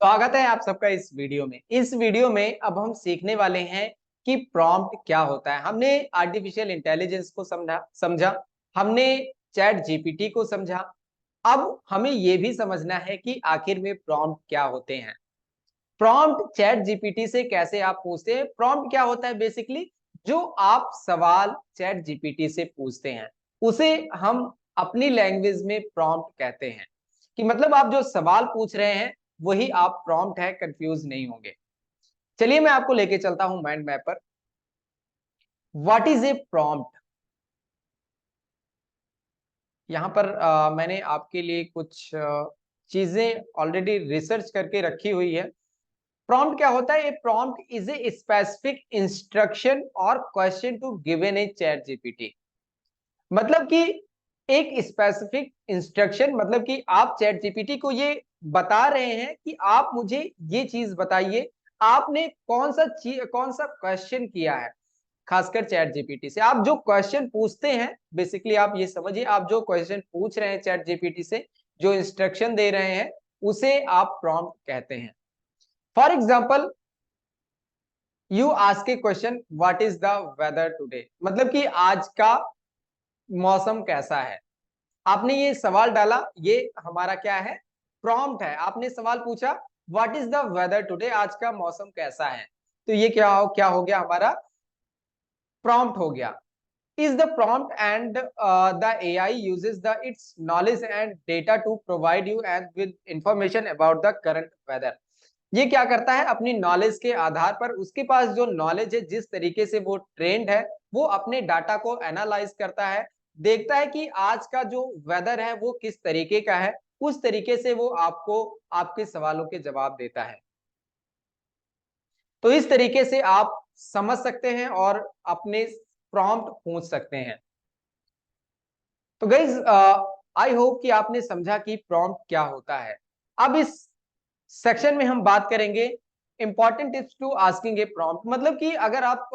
स्वागत है आप सबका इस वीडियो में। इस वीडियो में अब हम सीखने वाले हैं कि प्रॉम्प्ट क्या होता है। हमने आर्टिफिशियल इंटेलिजेंस को समझा, हमने चैट जीपीटी को समझा। अब हमें ये भी समझना है कि आखिर में प्रॉम्प्ट क्या होते हैं। प्रॉम्प्ट चैट जीपीटी से कैसे आप पूछते हैं। प्रॉम्प्ट क्या होता है बेसिकली, जो आप सवाल चैट जीपीटी से पूछते हैं उसे हम अपनी लैंग्वेज में प्रॉम्प्ट कहते हैं। कि मतलब आप जो सवाल पूछ रहे हैं वही आप प्रॉम्प्ट है, कंफ्यूज नहीं होंगे। चलिए मैं आपको लेके चलता हूं माइंड मैप पर। What is a prompt. यहां पर मैंने आपके लिए कुछ चीजें ऑलरेडी रिसर्च करके रखी हुई है। प्रॉम्प्ट क्या होता है? A prompt is a specific instruction और question to given a ChatGPT. मतलब कि एक स्पेसिफिक इंस्ट्रक्शन, मतलब कि आप चैट जीपीटी को ये बता रहे हैं कि आप मुझे ये चीज बताइए। आपने कौन सा क्वेश्चन किया है। खासकर चैट जीपीटी से आप जो क्वेश्चन पूछते हैं, बेसिकली आप ये समझिए, आप जो क्वेश्चन पूछ रहे हैं चैट जीपीटी से, जो इंस्ट्रक्शन दे रहे हैं, उसे आप प्रॉम्प्ट कहते हैं। For example, you ask a question, what is the weather today. मतलब कि आज का मौसम कैसा है। आपने ये सवाल डाला, ये हमारा क्या है? प्रॉम्प्ट है। आपने सवाल पूछा, what is the weather today, आज का मौसम कैसा है। तो ये क्या हो गया? हमारा प्रॉम्प्ट हो गया। Is the prompt and the AI uses the its knowledge and data to provide you and with information about the current weather। ये क्या करता है? अपनी नॉलेज के आधार पर, उसके पास जो नॉलेज है, जिस तरीके से वो ट्रेंड है, वो अपने डाटा को एनालाइज करता है, देखता है कि आज का जो वेदर है वो किस तरीके का है, उस तरीके से वो आपको आपके सवालों के जवाब देता है। तो इस तरीके से आप समझ सकते हैं और अपने प्रॉम्प्ट पूछ सकते हैं। तो गाइज, आई होप कि आपने समझा कि प्रॉम्प्ट क्या होता है। अब इस सेक्शन में हम बात करेंगे important tips to asking a prompt. मतलब कि अगर आप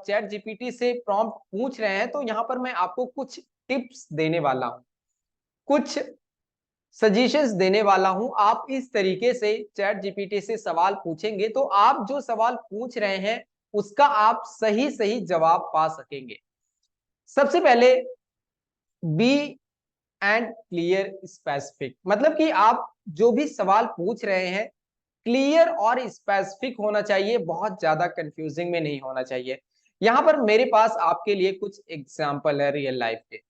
चैट जीपीटी से प्रॉम्प्ट पूछ रहे हैं तो यहाँ पर मैं आपको कुछ टिप्स देने वाला हूँ, कुछ सजेशंस देने वाला हूँ। आप इस तरीके से चैट जीपीटी से सवाल पूछेंगे तो आप जो सवाल पूछ रहे हैं उसका आप सही सही जवाब पा सकेंगे। सबसे पहले, बी एंड क्लियर स्पेसिफिक। मतलब कि आप जो भी सवाल पूछ रहे हैं, क्लियर और स्पेसिफिक होना चाहिए, बहुत ज्यादा कंफ्यूजिंग में नहीं होना चाहिए। यहां पर मेरे पास आपके लिए कुछ एग्जांपल है रियल लाइफ के।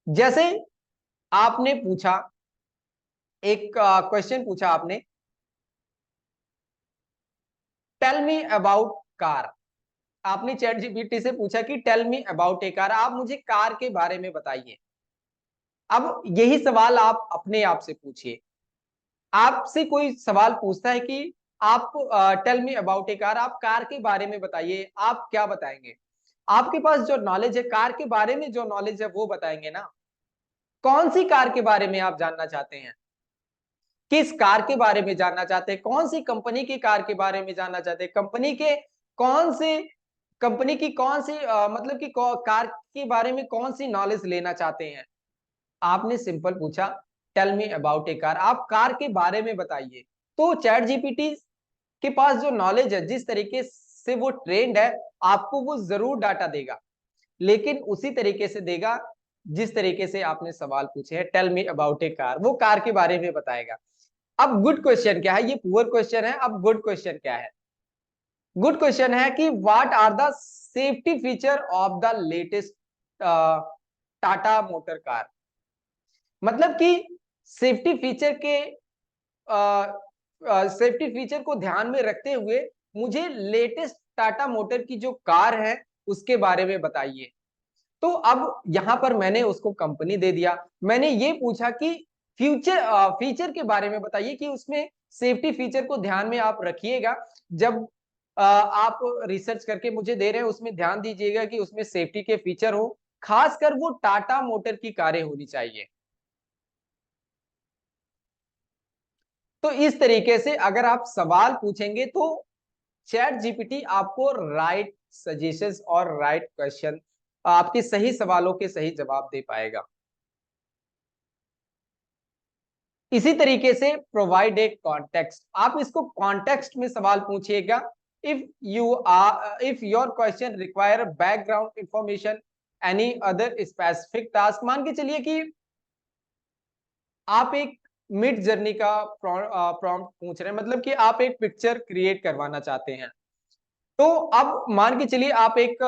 जैसे आपने पूछा, एक क्वेश्चन पूछा आपने, टेल मी अबाउट कार। आपने चैट जीपीटी से पूछा कि tell me about a car, आप मुझे कार के बारे में बताइए। अब यही सवाल आप अपने आप से पूछिए। आपसे कोई सवाल पूछता है कि आप tell me about a car, आप कार के बारे में बताइए, आप क्या बताएंगे? आपके पास जो नॉलेज है कार के बारे में, जो नॉलेज है वो बताएंगे ना। कौन सी कार के बारे में आप जानना चाहते हैं? किस कार के बारे में जानना चाहते हैं? कौन सी कंपनी की कार के बारे में जानना चाहते हैं? कौन से कंपनी की कौन सी मतलब कि कार के बारे में कौन सी नॉलेज लेना चाहते हैं? आपने सिंपल पूछा, tell me about a car, आप कार के बारे में बताइए। तो चैट जीपीटी के पास जो नॉलेज है, जिस तरीके से वो ट्रेंड है, आपको वो जरूर डाटा देगा, लेकिन उसी तरीके से देगा जिस तरीके से आपने सवाल पूछे हैं, tell me about a car, वो कार के बारे में बताएगा। अब गुड क्वेश्चन क्या है? ये पुअर क्वेश्चन है। अब गुड क्वेश्चन क्या है? गुड क्वेश्चन है कि what are the safety feature of the latest Tata motor car. मतलब कि सेफ्टी फीचर के सेफ्टी फीचर को ध्यान में रखते हुए मुझे लेटेस्ट टाटा मोटर की जो कार है उसके बारे में बताइए। तो अब यहां पर मैंने उसको कंपनी दे दिया। मैंने ये पूछा कि फीचर के बारे में बताइए, कि उसमें सेफ्टी फीचर को ध्यान में आप रखिएगा। जब आप रिसर्च करके मुझे दे रहे हैं, उसमें ध्यान दीजिएगा कि उसमें सेफ्टी के फीचर हो, खासकर वो टाटा मोटर की कारें होनी चाहिए। तो इस तरीके से अगर आप सवाल पूछेंगे तो चैट जीपीटी आपको राइट सजेशंस और राइट क्वेश्चन, आपके सही सवालों के सही जवाब दे पाएगा। इसी तरीके से प्रोवाइड ए कॉन्टेक्स्ट, आप इसको कॉन्टेक्स्ट में सवाल पूछिएगा। If your question require background information any other specific task, मान के चलिए कि आप एक मिड जर्नी का प्रॉम्प्ट पूछ रहे हैं, मतलब कि आप एक पिक्चर क्रिएट करवाना चाहते हैं। तो अब मान के चलिए आप एक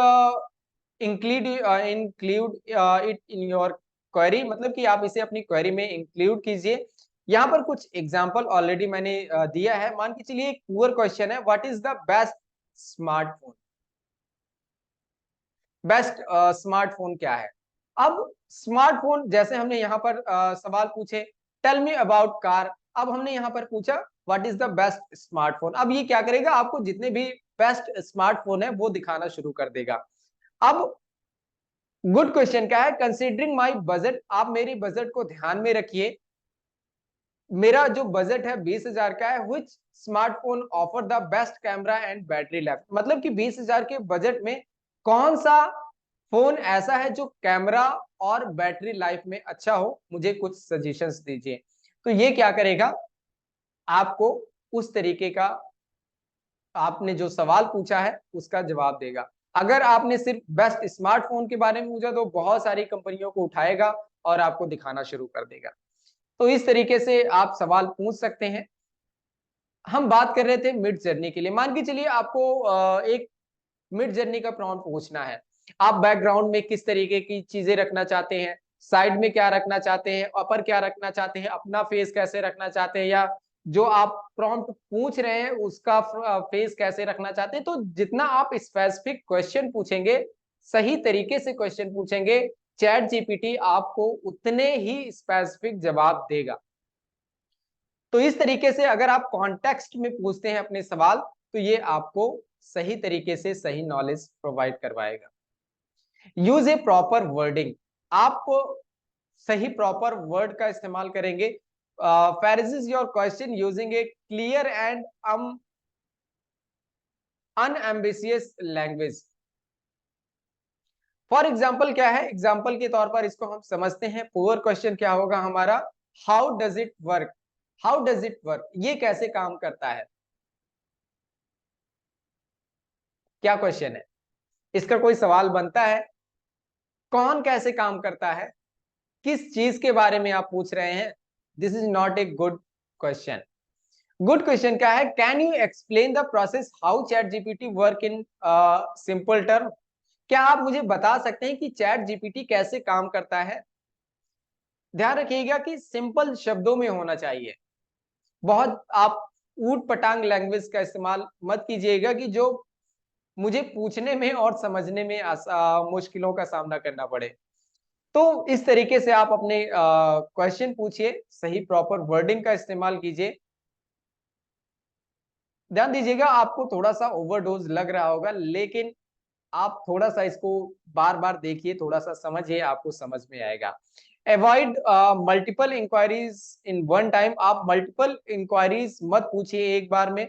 include it in your query, मतलब कि आप इसे अपनी क्वेरी में इंक्लूड कीजिए। यहाँ पर कुछ एग्जांपल ऑलरेडी मैंने दिया है। मान के चलिए एक पुअर क्वेश्चन है, what is the best smartphone, best smartphone क्या है। अब स्मार्टफोन, जैसे हमने यहाँ पर सवाल पूछे टेल मी अबाउट कार, अब हमने यहाँ पर पूछा what is the best smartphone. अब ये क्या करेगा, आपको जितने भी बेस्ट स्मार्टफोन है वो दिखाना शुरू कर देगा। अब गुड क्वेश्चन क्या है, कंसीडरिंग माई बजट, आप मेरी बजट को ध्यान में रखिए, मेरा जो बजट है 20,000 का है, which smartphone offer the best camera and battery life, मतलब कि 20,000 के बजट में कौन सा फोन ऐसा है जो कैमरा और बैटरी लाइफ में अच्छा हो, मुझे कुछ सजेशंस दीजिए। तो ये क्या करेगा, आपको उस तरीके का, आपने जो सवाल पूछा है उसका जवाब देगा। अगर आपने सिर्फ बेस्ट स्मार्टफोन के बारे में पूछा तो बहुत सारी कंपनियों को उठाएगा और आपको दिखाना शुरू कर देगा। तो इस तरीके से आप सवाल पूछ सकते हैं। हम बात कर रहे थे मिड जर्नी के लिए, मान के चलिए आपको एक मिड जर्नी का प्रॉम्प्ट पूछना है। आप बैकग्राउंड में किस तरीके की चीजें रखना चाहते हैं, साइड में क्या रखना चाहते हैं, अपर क्या रखना चाहते हैं, अपना फेस कैसे रखना चाहते हैं, या जो आप प्रॉम्प्ट पूछ रहे हैं उसका फेस कैसे रखना चाहते हैं। तो जितना आप स्पेसिफिक क्वेश्चन पूछेंगे, सही तरीके से क्वेश्चन पूछेंगे, चैट जीपीटी आपको उतने ही स्पेसिफिक जवाब देगा। तो इस तरीके से अगर आप कॉन्टेक्स्ट में पूछते हैं अपने सवाल, तो ये आपको सही तरीके से सही नॉलेज प्रोवाइड करवाएगा। यूज ए प्रॉपर वर्डिंग, आप सही प्रॉपर वर्ड का इस्तेमाल करेंगे। Phrases your question using a clear and unambiguous language. For example क्या है, एग्जाम्पल के तौर पर इसको हम समझते हैं। पुअर क्वेश्चन क्या होगा हमारा, how does it work, how does it work, ये कैसे काम करता है, क्या क्वेश्चन है, इसका कोई सवाल बनता है, कौन कैसे काम करता है, किस चीज के बारे में आप पूछ रहे हैं। This is not a good question. Good question क्या है, can you explain the process how chat GPT work in simple term, क्या आप मुझे बता सकते हैं कि चैट जीपीटी कैसे काम करता है। ध्यान रखिएगा कि सिंपल शब्दों में होना चाहिए, बहुत आप ऊट पटांग लैंग्वेज का इस्तेमाल मत कीजिएगा कि जो मुझे पूछने में और समझने में मुश्किलों का सामना करना पड़े। तो इस तरीके से आप अपने क्वेश्चन पूछिए, सही प्रॉपर वर्डिंग का इस्तेमाल कीजिए। ध्यान दीजिएगा, आपको थोड़ा सा ओवरडोज लग रहा होगा, लेकिन आप थोड़ा सा इसको बार बार देखिए, थोड़ा सा समझिए, आपको समझ में आएगा। Avoid multiple inquiries in one time, आप मल्टीपल इंक्वायरीज मत पूछिए एक बार में।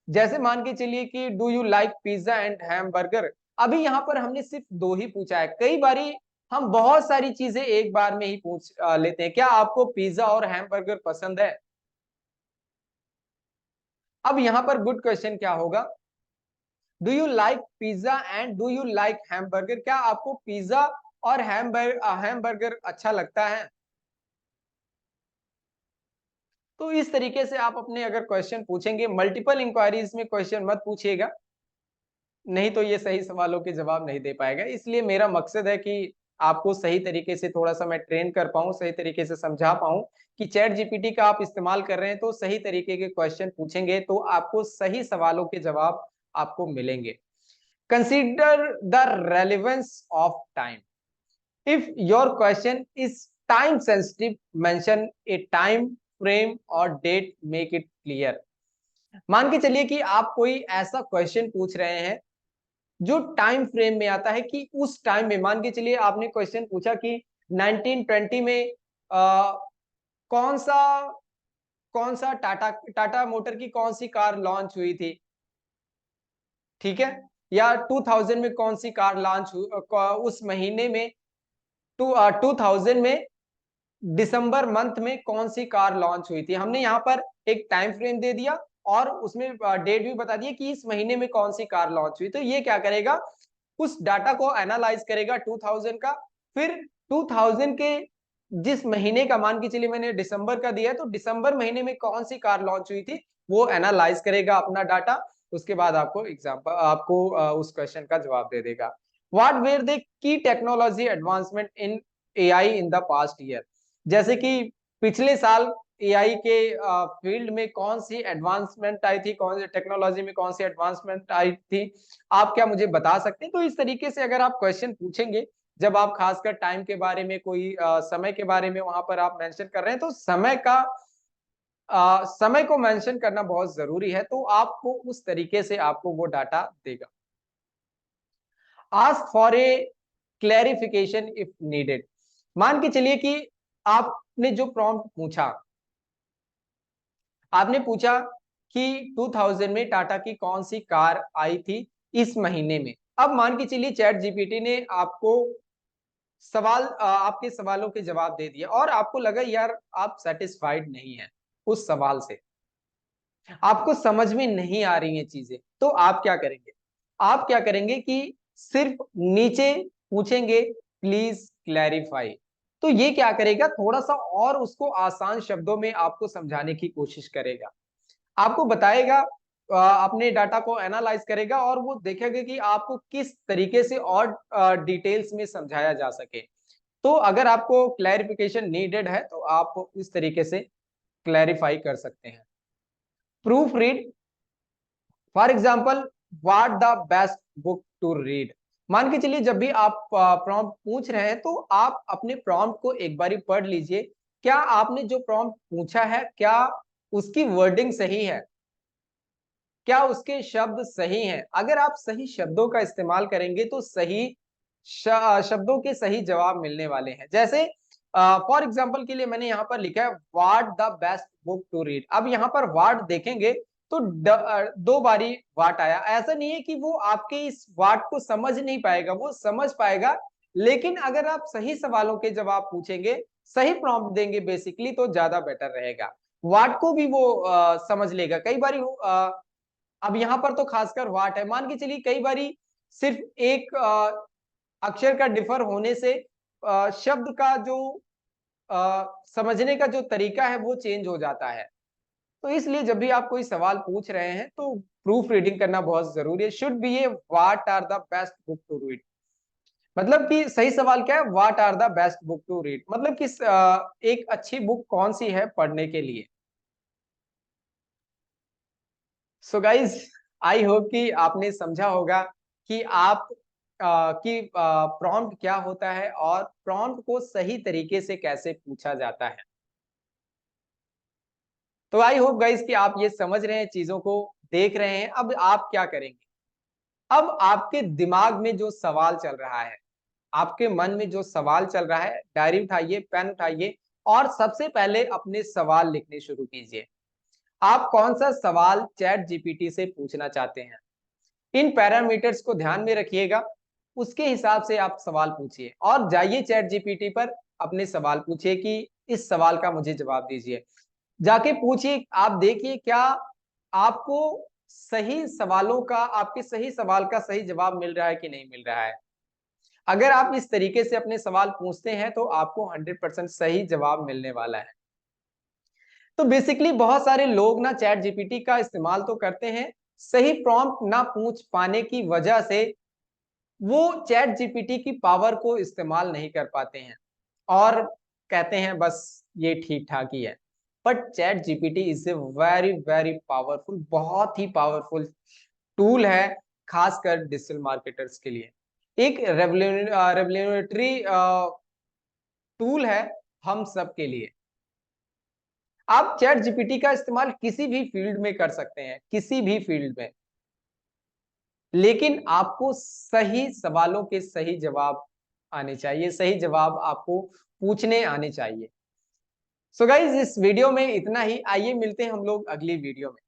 जैसे मान के चलिए कि do you like pizza and hamburger, अभी यहाँ पर हमने सिर्फ दो ही पूछा है। कई बारी हम बहुत सारी चीजें एक बार में ही पूछ लेते हैं, क्या आपको पिज्जा और हैमबर्गर पसंद है। अब यहाँ पर गुड क्वेश्चन क्या होगा, do you like pizza and do you like hamburger, क्या आपको पिज्जा और हैमबर्गर अच्छा लगता है। तो इस तरीके से आप अपने अगर क्वेश्चन पूछेंगे, मल्टीपल इंक्वायरीज में क्वेश्चन मत पूछिएगा, नहीं तो ये सही सवालों के जवाब नहीं दे पाएगा। इसलिए मेरा मकसद है कि आपको सही तरीके से थोड़ा सा मैं ट्रेन कर पाऊं, सही तरीके से समझा पाऊं कि चैट जीपीटी का आप इस्तेमाल कर रहे हैं तो सही तरीके के क्वेश्चन पूछेंगे तो आपको सही सवालों के जवाब आपको मिलेंगे। Consider the relevance of time, if your question is time sensitive, mention a time frame or date, make it clear। मान के चलिए कि आप कोई ऐसा क्वेश्चन पूछ रहे हैं जो टाइम फ्रेम में आता है, कि उस टाइम में, मान के चलिए आपने क्वेश्चन पूछा कि 1920 में कौन सा कौन सा टाटा टाटा मोटर की कौन सी कार लॉन्च हुई थी, ठीक है, या 2000 में कौन सी कार लॉन्च हुई, उस महीने में 2000 में दिसंबर मंथ में कौन सी कार लॉन्च हुई थी। हमने यहाँ पर एक टाइम फ्रेम दे दिया और उसमें डेट भी बता दिया कि इस महीने में कौन सी कार लॉन्च हुई। तो ये क्या करेगा, उस डाटा को एनालाइज करेगा 2000 का, फिर 2000 के जिस महीने का, मान के चलिए मैंने दिसंबर का दिया है, तो दिसंबर महीने में कौन सी कार लॉन्च हुई थी वो एनालाइज करेगा अपना डाटा। उसके बाद आपको एग्जांपल, आपको उस क्वेश्चन का जवाब दे देगा। What were the key technology advancement in AI in the past year. जैसे कि पिछले साल एआई के फील्ड में कौन सी एडवांसमेंट आई थी, कौन सी टेक्नोलॉजी में कौन सी एडवांसमेंट आई थी, आप क्या मुझे बता सकते हैं। तो इस तरीके से अगर आप क्वेश्चन पूछेंगे, जब आप खासकर टाइम के बारे में, कोई समय के बारे में वहां पर आप मेंशन कर रहे हैं, तो समय को मेंशन करना बहुत जरूरी है। तो आपको उस तरीके से आपको वो डाटा देगा। Ask for a clarification if needed. मान के चलिए कि आपने जो प्रॉम्प्ट पूछा, आपने पूछा कि 2000 में टाटा की कौन सी कार आई थी इस महीने में। अब मान के चलिए चैट जीपीटी ने आपको सवाल, आपके सवालों के जवाब दे दिया और आपको लगा यार आप सेटिस्फाइड नहीं है उस सवाल से, आपको समझ में नहीं आ रही हैं चीजें। तो आप क्या करेंगे, आप क्या करेंगे कि सिर्फ नीचे पूछेंगे प्लीज क्लैरिफाई। तो ये क्या करेगा, थोड़ा सा और उसको आसान शब्दों में आपको समझाने की कोशिश करेगा, आपको बताएगा, अपने डाटा को एनालाइज करेगा और वो देखेगा कि आपको किस तरीके से और डिटेल्स में समझाया जा सके। तो अगर आपको क्लैरिफिकेशन नीडेड है तो आप इस तरीके से क्लैरिफाई कर सकते हैं। Proofread, for example what the best book to read. मान के चलिए जब भी आप प्रॉम्प्ट पूछ रहे हैं तो आप अपने प्रॉम्प्ट को एक बारी पढ़ लीजिए, क्या आपने जो प्रॉम्प्ट पूछा है क्या उसकी वर्डिंग सही है, क्या उसके शब्द सही हैं। अगर आप सही शब्दों का इस्तेमाल करेंगे तो सही शब्दों के सही जवाब मिलने वाले हैं। जैसे फॉर एग्जाम्पल के लिए मैंने यहाँ पर लिखा है what the best book to read. अब यहाँ पर व्हाट देखेंगे तो दो बारी व्हाट आया। ऐसा नहीं है कि वो आपके इस व्हाट को समझ नहीं पाएगा, वो समझ पाएगा, लेकिन अगर आप सही सवालों के जवाब पूछेंगे, सही प्रॉम्प्ट देंगे बेसिकली, तो ज्यादा बेटर रहेगा। व्हाट को भी वो समझ लेगा। कई बारी अब यहाँ पर तो खासकर व्हाट है, मान के चलिए कई बारी सिर्फ एक अक्षर का डिफर होने से शब्द का जो समझने का जो तरीका है वो चेंज हो जाता है। तो इसलिए जब भी आप कोई सवाल पूछ रहे हैं तो प्रूफ रीडिंग करना बहुत जरूरी है। Should be a what are the best book to read, मतलब कि सही सवाल क्या है, what are the best book to read, मतलब कि एक अच्छी बुक कौन सी है पढ़ने के लिए। सो गाइज, आई होप कि आपने समझा होगा कि आप कि प्रॉम्प्ट क्या होता है और प्रॉम्प्ट को सही तरीके से कैसे पूछा जाता है। तो आई होप गाइज कि आप ये समझ रहे हैं, चीजों को देख रहे हैं। अब आप क्या करेंगे, अब आपके दिमाग में जो सवाल चल रहा है, आपके मन में जो सवाल चल रहा है, डायरी उठाइए, पेन उठाइए और सबसे पहले अपने सवाल लिखने शुरू कीजिए। आप कौन सा सवाल चैट जीपीटी से पूछना चाहते हैं, इन पैरामीटर्स को ध्यान में रखिएगा, उसके हिसाब से आप सवाल पूछिए और जाइए चैट जीपीटी पर अपने सवाल पूछिए कि इस सवाल का मुझे जवाब दीजिए। जाके पूछिए, आप देखिए क्या आपको सही सवालों का, आपके सही सवाल का सही जवाब मिल रहा है कि नहीं मिल रहा है। अगर आप इस तरीके से अपने सवाल पूछते हैं तो आपको 100% सही जवाब मिलने वाला है। तो बेसिकली बहुत सारे लोग ना चैट जीपीटी का इस्तेमाल तो करते हैं, सही प्रॉम्प्ट ना पूछ पाने की वजह से वो चैट जीपीटी की पावर को इस्तेमाल नहीं कर पाते हैं और कहते हैं बस ये ठीक ठाक ही है। But chat GPT is a very very powerful, बहुत ही पावरफुल टूल है, खासकर डिजिटल मार्केटर्स के लिए। एक रेवोल्यूटरी टूल है हम सब के लिए। आप चैट जीपीटी का इस्तेमाल किसी भी फील्ड में कर सकते हैं, किसी भी फील्ड में, लेकिन आपको सही सवालों के सही जवाब आने चाहिए, सही जवाब आपको पूछने आने चाहिए। सो गाइज, इस वीडियो में इतना ही। आइए मिलते हैं हम लोग अगली वीडियो में।